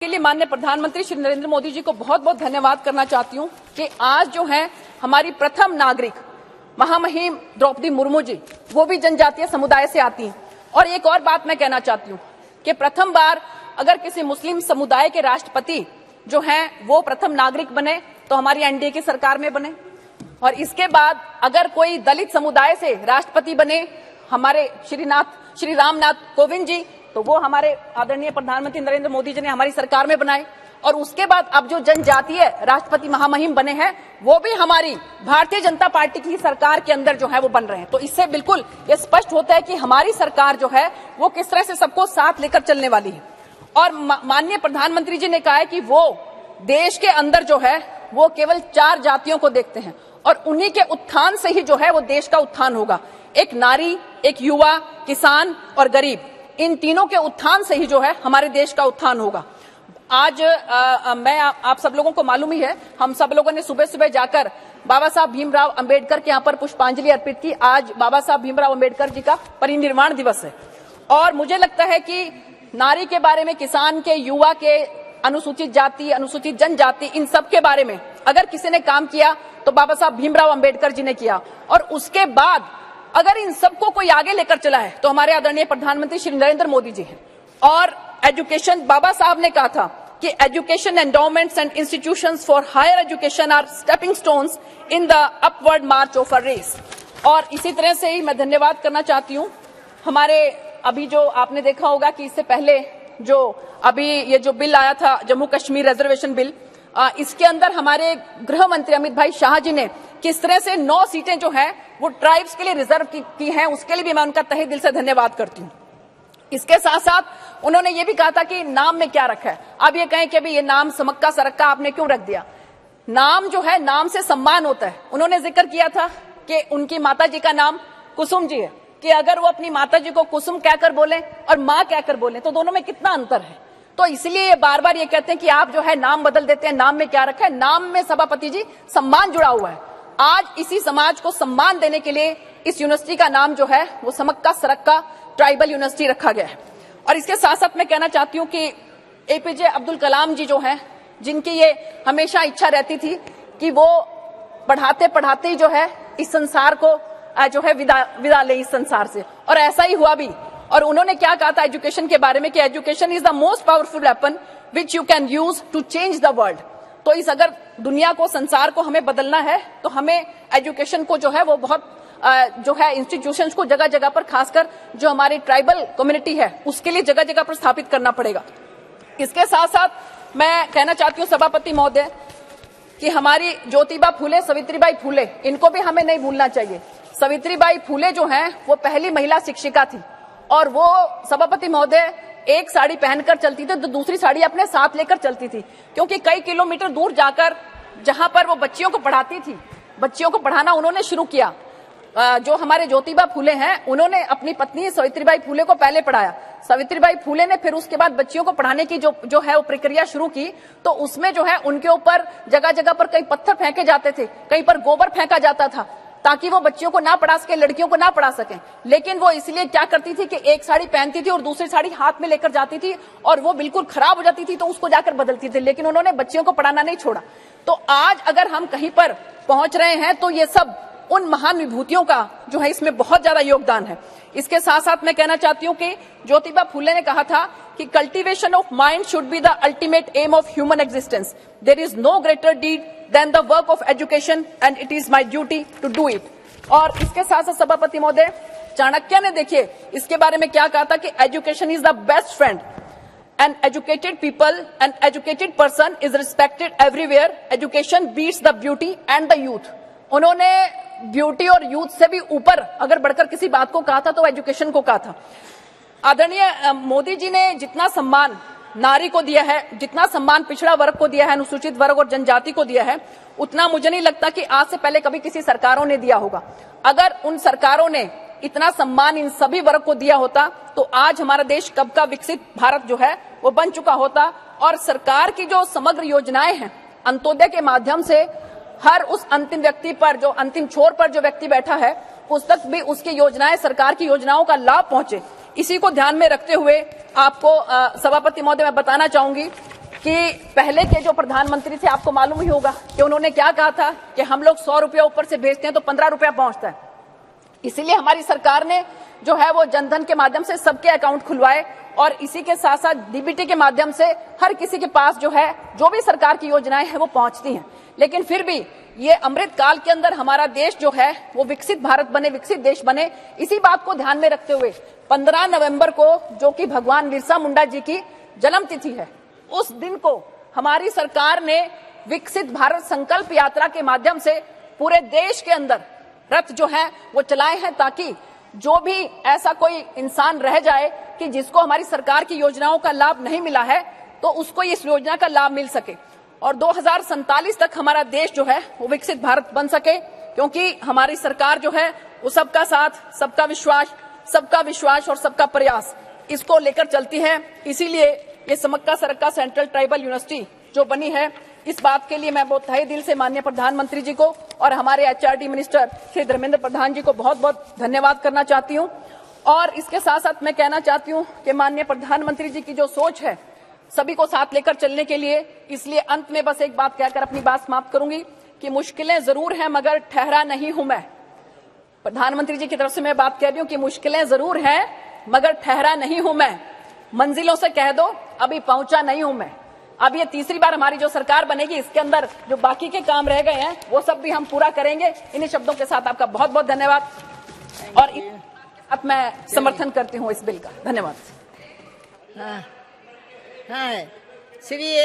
के लिए माननीय प्रधानमंत्री श्री नरेंद्र मोदी जी को बहुत बहुत धन्यवाद करना चाहती हूँ कि आज जो है हमारी प्रथम नागरिक महामहिम द्रौपदी मुर्मू जी वो भी जनजातीय समुदाय से आती हैं। और एक और बात मैं कहना चाहती हूँ कि प्रथम बार अगर किसी मुस्लिम समुदाय के राष्ट्रपति जो हैं वो प्रथम नागरिक बने तो हमारी एनडीए की सरकार में बने, और इसके बाद अगर कोई दलित समुदाय से राष्ट्रपति बने हमारे श्री रामनाथ कोविंद जी तो वो हमारे आदरणीय प्रधानमंत्री नरेंद्र मोदी जी ने हमारी सरकार में बनाए, और उसके बाद अब जो जनजातीय राष्ट्रपति महामहिम बने हैं वो भी हमारी भारतीय जनता पार्टी की सरकार के अंदर जो है वो बन रहे हैं। तो इससे बिल्कुल ये स्पष्ट होता है कि हमारी सरकार जो है वो किस तरह से सबको साथ लेकर चलने वाली है। और माननीय प्रधानमंत्री जी ने कहा है कि वो देश के अंदर जो है वो केवल 4 जातियों को देखते हैं और उन्हीं के उत्थान से ही जो है वो देश का उत्थान होगा। एक नारी, एक युवा, किसान और गरीब, इन तीनों के उत्थान से ही जो है हमारे देश का उत्थान होगा। आज आप सब लोगों को मालूम ही है, हम सब लोगों ने सुबह सुबह जाकर बाबा साहब भीमराव अंबेडकर के यहाँ पर पुष्पांजलि अर्पित की। आज बाबा साहब भीमराव अंबेडकर जी का परिनिर्वाण दिवस है और मुझे लगता है कि नारी के बारे में, किसान के, युवा के, अनुसूचित जाति, अनुसूचित जनजाति, इन सब के बारे में अगर किसी ने काम किया तो बाबा साहब भीमराव अंबेडकर जी ने किया। और उसके बाद अगर इन सबको कोई आगे लेकर चला है तो हमारे आदरणीय प्रधानमंत्री श्री नरेंद्र मोदी जी हैं। और एजुकेशन, बाबा साहब ने कहा था कि education endowments and institutions for higher education are stepping stones in the upward march of a race. और इसी तरह से ही मैं धन्यवाद करना चाहती हूँ हमारे, अभी जो आपने देखा होगा कि इससे पहले जो अभी ये जो बिल आया था जम्मू कश्मीर रिजर्वेशन बिल, इसके अंदर हमारे गृह मंत्री अमित भाई शाह जी ने किस तरह से 9 सीटें जो हैं वो ट्राइब्स के लिए रिजर्व की हैं, उसके लिए भी मैं उनका तहे दिल से धन्यवाद करती हूँ। इसके साथ साथ उन्होंने ये भी कहा था कि नाम में क्या रखा है। अब ये कहें कि अभी ये नाम समक्का सरक्का आपने क्यों रख दिया, नाम जो है नाम से सम्मान होता है। उन्होंने जिक्र किया था कि उनकी माता जी का नाम कुसुम जी है, कि अगर वो अपनी माता जी को कुसुम कहकर बोले और माँ कहकर बोले तो दोनों में कितना अंतर है। तो इसलिए ये बार बार ये कहते हैं कि आप जो है नाम बदल देते हैं, नाम में क्या रखा है। नाम में सभापति जी सम्मान जुड़ा हुआ है। आज इसी समाज को सम्मान देने के लिए इस यूनिवर्सिटी का नाम जो है वो समक्का सरक्का ट्राइबल यूनिवर्सिटी रखा गया है। और इसके साथ साथ मैं कहना चाहती हूँ कि एपीजे अब्दुल कलाम जी जो हैं, जिनकी ये हमेशा इच्छा रहती थी कि वो पढ़ाते पढ़ाते ही जो है इस संसार को जो है विदा ले इस संसार से, और ऐसा ही हुआ भी। और उन्होंने क्या कहा था एजुकेशन के बारे में कि education is the most powerful weapon which you can use to change the world. तो इस अगर दुनिया को, संसार को हमें बदलना है तो हमें एजुकेशन को जो है वो बहुत जो है इंस्टीट्यूशंस को जगह जगह पर, खासकर जो हमारी ट्राइबल कम्युनिटी है उसके लिए जगह जगह पर स्थापित करना पड़ेगा। इसके साथ साथ मैं कहना चाहती हूँ सभापति महोदय कि हमारी ज्योतिबा फूले, सावित्रीबाई फूले, इनको भी हमें नहीं भूलना चाहिए। सावित्रीबाई फूले जो हैं वो पहली महिला शिक्षिका थी और वो सभापति महोदय एक साड़ी पहनकर चलती थी तो दूसरी साड़ी अपने साथ लेकर चलती थी, क्योंकि कई किलोमीटर दूर जाकर जहां पर वो बच्चियों को पढ़ाती थी, बच्चियों को पढ़ाना उन्होंने शुरू किया। जो हमारे ज्योतिबा फूले हैं उन्होंने अपनी पत्नी सावित्रीबाई फूले को पहले पढ़ाया। सावित्रीबाई फूले ने फिर उसके बाद बच्चियों को पढ़ाने की जो है वो प्रक्रिया शुरू की, तो उसमें जो है उनके ऊपर जगह जगह पर कई पत्थर फेंके जाते थे, कहीं पर गोबर फेंका जाता था ताकि वो बच्चियों को ना पढ़ा सके, लड़कियों को ना पढ़ा सके। लेकिन वो इसलिए क्या करती थी कि एक साड़ी पहनती थी और दूसरी साड़ी हाथ में लेकर जाती थी और वो बिल्कुल खराब हो जाती थी तो उसको जाकर बदलती थी, लेकिन उन्होंने बच्चियों को पढ़ाना नहीं छोड़ा। तो आज अगर हम कहीं पर पहुंच रहे हैं तो ये सब उन महान विभूतियों का जो है इसमें बहुत ज्यादा योगदान है। इसके साथ साथ मैं कहना चाहती हूँ कि ज्योतिबा फूले ने कहा था कि cultivation of mind should be the ultimate aim of human existence. There is no greater deed than the work of education and it is my duty to do it. और इसके साथ साथ सभापति महोदय, चाणक्य ने देखिए इसके बारे में क्या कहा था कि education is the best friend and educated people and educated person is respected everywhere. Education beats the beauty and the youth. उन्होंने ब्यूटी और यूथ से भी ऊपर अगर बढ़कर किसी बात को कहा था तो एजुकेशन को कहा था। आदरणीय मोदी जी ने जितना सम्मान नारी को दिया है, जितना सम्मान पिछड़ा वर्ग को दिया है, अनुसूचित वर्ग और जनजाति को दिया है, उतना मुझे नहीं लगता कि आज से पहले कभी किसी सरकारों ने दिया होगा। अगर उन सरकारों ने इतना सम्मान इन सभी वर्ग को दिया होता तो आज हमारा देश कब का विकसित भारत जो है वो बन चुका होता। और सरकार की जो समग्र योजनाएं हैं, अंत्योदय के माध्यम से हर उस अंतिम व्यक्ति पर, जो अंतिम छोर पर जो व्यक्ति बैठा है, उस तक भी उसकी योजनाएं, सरकार की योजनाओं का लाभ पहुंचे, इसी को ध्यान में रखते हुए आपको सभापति महोदय मैं बताना चाहूंगी कि पहले के जो प्रधानमंत्री थे, आपको मालूम ही होगा कि उन्होंने क्या कहा था कि हम लोग 100 रुपया ऊपर से भेजते हैं तो 15 रुपया पहुंचता है। इसीलिए हमारी सरकार ने जो है वो जनधन के माध्यम से सबके अकाउंट खुलवाए और इसी के साथ साथ डीबीटी के माध्यम से हर किसी के पास जो है जो भी सरकार की योजनाएं हैं वो पहुंचती हैं। लेकिन फिर भी ये अमृत काल के अंदर हमारा देश जो है वो विकसित भारत बने, विकसित देश बने, इसी बात को ध्यान में रखते हुए 15 नवंबर को, जो कि भगवान बिरसा मुंडा जी की जन्म तिथि है, उस दिन को हमारी सरकार ने विकसित भारत संकल्प यात्रा के माध्यम से पूरे देश के अंदर रथ जो है वो चलाए हैं, ताकि जो भी ऐसा कोई इंसान रह जाए कि जिसको हमारी सरकार की योजनाओं का लाभ नहीं मिला है तो उसको इस योजना का लाभ मिल सके और 2047 तक हमारा देश जो है वो विकसित भारत बन सके, क्योंकि हमारी सरकार जो है वो सबका साथ, सबका विश्वास और सबका प्रयास इसको लेकर चलती है। इसीलिए ये समक्का सरक्का सेंट्रल ट्राइबल यूनिवर्सिटी जो बनी है, इस बात के लिए मैं बहुत तहे दिल से माननीय प्रधानमंत्री जी को और हमारे एचआरडी मिनिस्टर श्री धर्मेंद्र प्रधान जी को बहुत बहुत धन्यवाद करना चाहती हूँ। और इसके साथ साथ मैं कहना चाहती हूँ कि माननीय प्रधानमंत्री जी की जो सोच है सभी को साथ लेकर चलने के लिए, इसलिए अंत में बस एक बात कहकर अपनी बात समाप्त करूंगी कि मुश्किलें जरूर हैं मगर ठहरा नहीं हूं मैं। प्रधानमंत्री जी की तरफ से मैं बात कह रही हूँ कि मुश्किलें जरूर हैं मगर ठहरा नहीं हूं मैं। मंजिलों से कह दो अभी पहुंचा नहीं हूं मैं। अब ये तीसरी बार हमारी जो सरकार बनेगी, इसके अंदर जो बाकी के काम रह गए हैं वो सब भी हम पूरा करेंगे। इन्हीं शब्दों के साथ आपका बहुत बहुत धन्यवाद और अब मैं समर्थन करती हूँ इस बिल का। धन्यवाद। हाँ, श्री